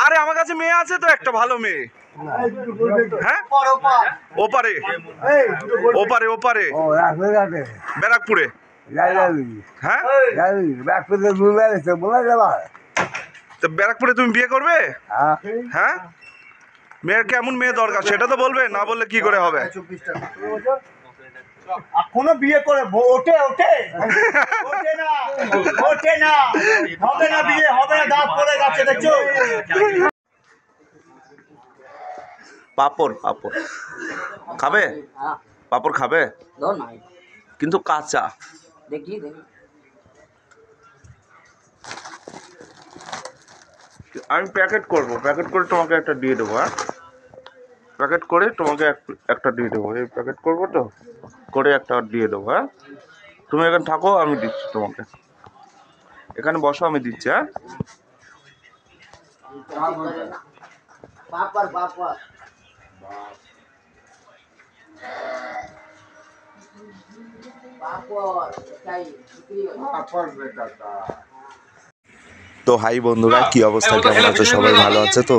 আরে আমার কাছে মেয়ে আছে তো একটা ভালো মেয়ে। হ্যাঁ ওপারে ওপারে ওপারে ব্যারাকপুরে। হ্যাঁ তো ব্যারাকপুরে তুমি বিয়ে করবে? হ্যাঁ মেয়ের কেমন মেয়ে দরকার সেটা তো বলবে, না বললে কি করে হবে? এখনো বিয়ে করে ওঠে ওঠে ওঠে না ওঠে না, হবে না বিয়ে হবে না, দাঁত পড়ে যাচ্ছে দেখছো। পাপড় পাপড় খাবে? পাপড় খাবে কিন্তু কাঁচা। দেখি দেখি আমি প্যাকেট করবো, প্যাকেট করে তোমাকে একটা দিয়ে দেবো। হ্যাঁ প্যাকেট করে তোমাকে একটা দিয়ে দেবো। এই প্যাকেট করবো তো করে একটা দিয়ে দেবো। হ্যাঁ তুমি এখানে থাকো, আমি দিচ্ছি তোমাকে। এখানে বসো, আমি দিচ্ছি। হ্যাঁ পাপড় পাপড় তো হাই বন্ধুরা, কি অবস্থা, কেমন আছো সবাই? ভালো আছে তো?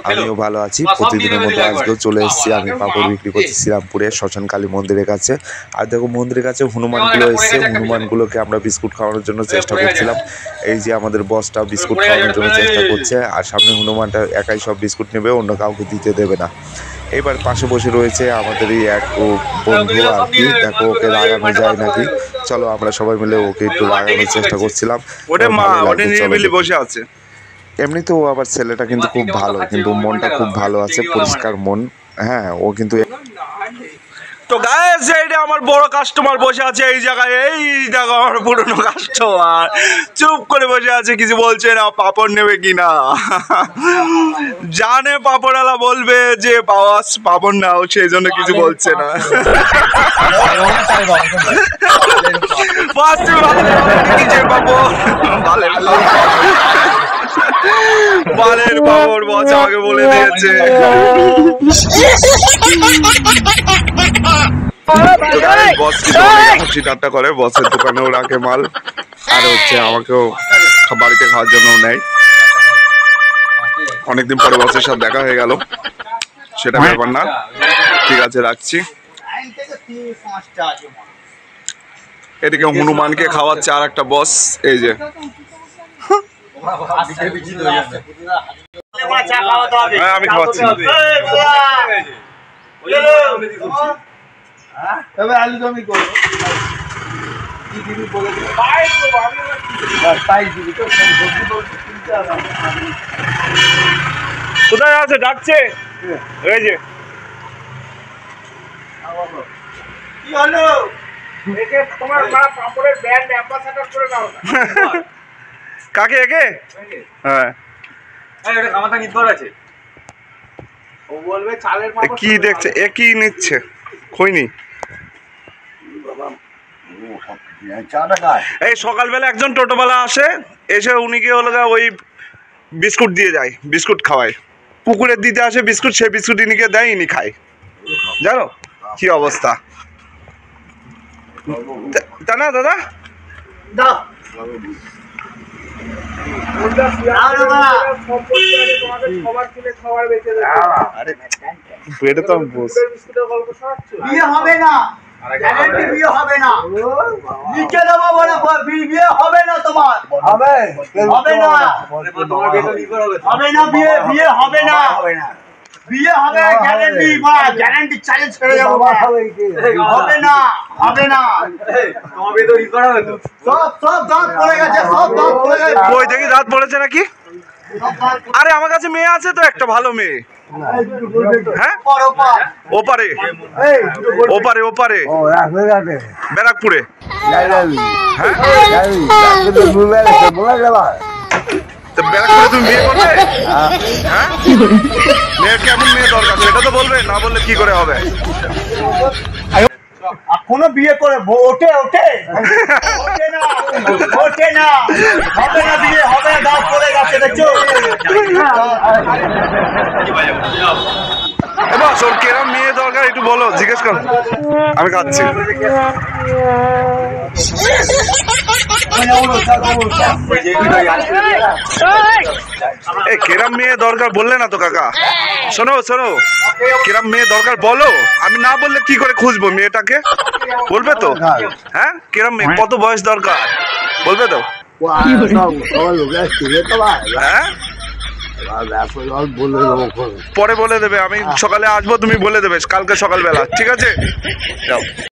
আমিও ভালো আছি। প্রতিদিনের মধ্যে আজকেও চলে এসেছি আমি পাপড় বিক্রি করছি শ্রীরামপুরে শ্মশান কালী মন্দিরের কাছে। আর দেখো মন্দিরের কাছে হনুমানগুলো এসছে, হনুমানগুলোকে আমরা বিস্কুট খাওয়ানোর জন্য চেষ্টা করছিলাম। এই যে আমাদের বসটা বিস্কুট খাওয়ানোর জন্য চেষ্টা করছে, আর সামনে হনুমানটা একাই সব বিস্কুট নেবে, অন্য কাউকে দিতে দেবে না। এবার পাশে বসে রয়েছে আমাদেরই এক বন্ধু আর কি, দেখো ওকে রাগানো যায় নাকি। চলো আমরা সবাই মিলে ওকে একটু রাগানোর চেষ্টা করছিলাম। বসে আছে এমনিতে ও আবার ছেলেটা কিন্তু খুব ভালো, কিন্তু মনটা খুব ভালো আছে, পরিষ্কার মন। হ্যাঁ ও কিন্তু তো গাইস এইটা আমার বড় কাস্টমার বসে আছে এই জায়গায়। এই দেখো আমার পুরনো কাস্টমার চুপ করে বসে আছে, কিছু বলছে না। পাপড় নেবে কিনা জানে পাপড়ওয়ালা বলবে যে পাপড় নাও, সেই জন্য কিছু বলছে না। বালের পাপড় বস আমাকে বলে দিয়েছে। করে বসের দোকানেও রাখে মাল, আর হচ্ছে আমাকেও বাড়িতে খাওয়ার জন্য নেয়। অনেকদিন পরে বসের সাথে দেখা হয়ে গেল, সেটা ব্যাপার না। ঠিক আছে রাখছি। এদিকে হনুমানকে খাওয়াচ্ছে আর একটা বস, এই যে আমি খাওয়াচ্ছি। আলুদমই করবো কোথায় আছে? ডাকছে এই যে। কি হলো? তোমার পাপড়ের ব্র্যান্ড অ্যাম্বাসাডর করে নাও না। কাকে একে? হ্যাঁ ও বলবে চালের পাপড় কি দেখছে, এ কি নিচ্ছে? খৈনি। এই সকালবেলা একজন টোটোওয়ালা আসে, এসে উনিকে হলো ওই বিস্কুট দিয়ে যায়, বিস্কুট খাওয়ায়। পুকুরের দিতে আসে বিস্কুট, সেই বিস্কুট ইনিকে দেয়, ইনি খায়। জানো কি অবস্থা? তা না দাদা দাও এটা তো বিয়ে হবে না, গ্যারান্টি বিয়ে হবে না। নিচে দেবো বলে বিয়ে হবে না, তোমার হবে হবে না, হবে না বিয়ে, বিয়ে হবে না, বিয়ে হবে গ্যারান্টি, গ্যারান্টি চ্যালেঞ্জ করে যাবো। হবে না হবে না, সব সব দাঁত পড়ে গেছে, সব দাঁত পড়ে গেছে। ওই দেখি দাঁত পড়েছে নাকি? আরে আমার কাছে মেয়ে আছে তো একটা ভালো মেয়ে। হ্যাঁ ওপারে ওপারে ওপারে ব্যারাকপুরে। হ্যাঁ ব্যারাকপুরে তুমি বিয়ে করবে? হ্যাঁ মেয়ের কেমন মেয়ে দরকার সেটা তো বলবে, না বললে কি করে হবে? এখনো বিয়ে করে ওঠে ওঠে ওঠে না ওঠে না, হবে না বিয়ে হবে না, দাঁত পড়ে যাচ্ছে দেখছো। বস ওর কেরম মেয়ে দরকার একটু বলো, জিজ্ঞেস করো, আমি খাচ্ছি। এ কিরম মেয়ে দরকার বললে না তো কাকা। শোনো শোনো, কিরম মেয়ে দরকার বলো, আমি না বললে কি করে খুঁজবো মেয়েটাকে, বলবে তো? হ্যাঁ কিরম মেয়ে, কত বয়স দরকার বলবে তো? হ্যাঁ পরে বলে দেবে, আমি সকালে আসবো, তুমি বলে দেবে কালকে সকালবেলা, ঠিক আছে? যাও।